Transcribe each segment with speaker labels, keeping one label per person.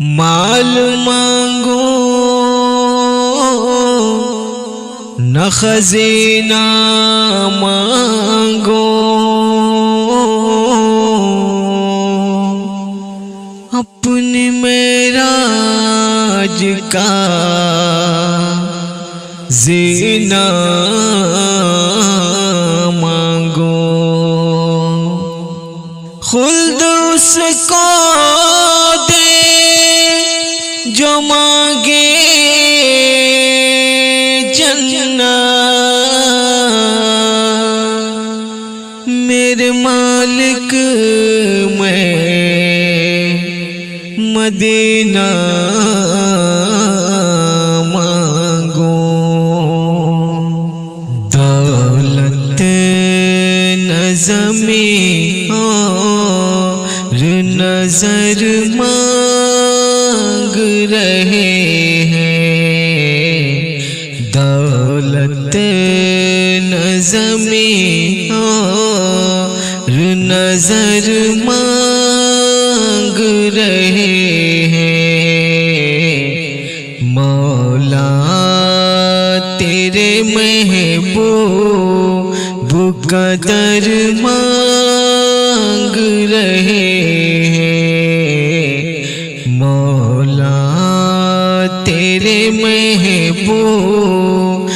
Speaker 1: مال مانگو نہ خزینہ مانگو، اپنی معراج کا زینہ مانگو، خلد اس کو دے جو مانگے جنت، میرے مالک میں مدینہ مانگو، دولت نہ زمین اور نظر مانگ رہے ہیں، دولت نہ زمین اور نظر مانگ رہے ہیں، مولا تیرے محبوب کا در مانگ رہے ہیں، مولا تیرے محبوب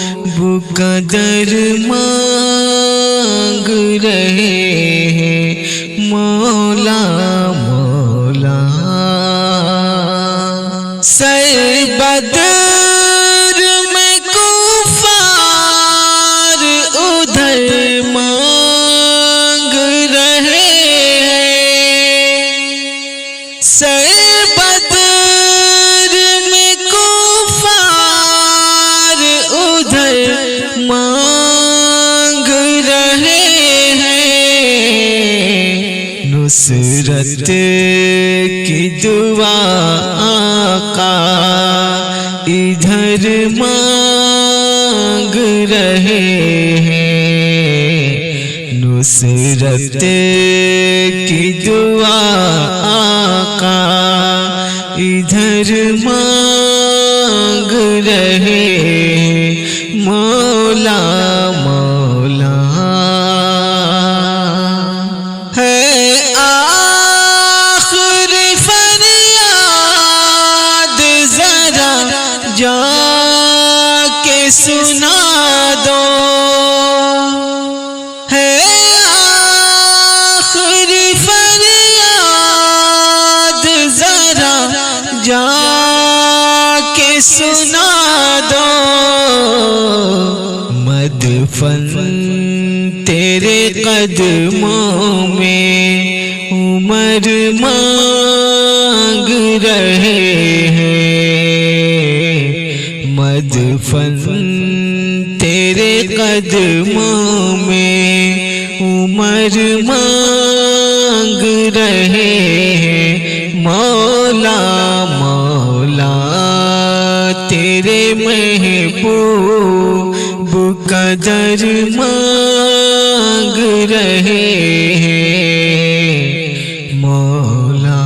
Speaker 1: کا در مانگ رہے ہیں، مولا مولا بدر میں کفار ادھر مانگ رہے ہیں، بدر میں کفار ادھر مانگ رہے ہیں، نصرت کی دعا آقا ادھر مانگ رہے ہیں، نصرت کی دعا آقا ادھر مانگ رہے ہیں، مولا مولا ہے آخری فریاد ذرا جا کے سنا دو، ہے آخری فریاد ذرا جا کے سنا دو، مدفن تیرے قدموں میں عمر مانگ رہے ہیں، مدفن تیرے قدموں میں عمر مانگ رہے ہیں، مولا مولا تیرے محبوب کا در مانگ رہے ہیں، مولا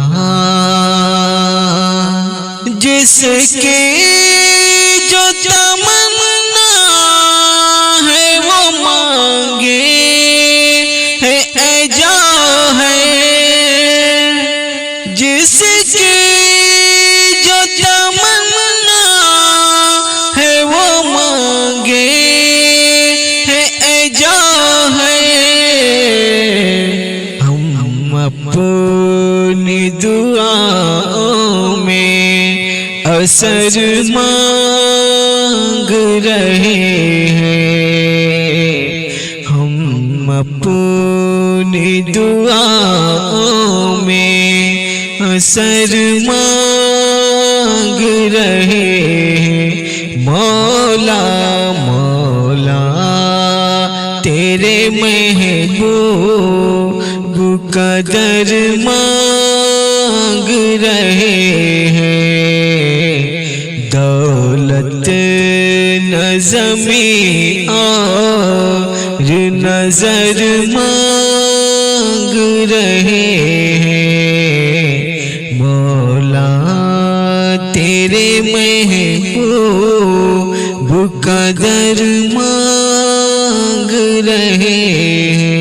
Speaker 1: جس کے جو تمنا ہے وہ مانگے ہے ایجا ہے، جس کی جو تمنا ہے وہ مانگے ہے ایجا ہے، ہم اپنی دعاؤں میں اثر مانگ رہے ہیں، ہم اپنی دعاؤں میں اثر مانگ رہے ہیں، مولا مولا تیرے محبوب کا در مانگ رہے ہیں، دولت نہ زمین اور نظر مانگ رہے ہیں، مولا تیرے محبوب کا در مانگ رہے ہیں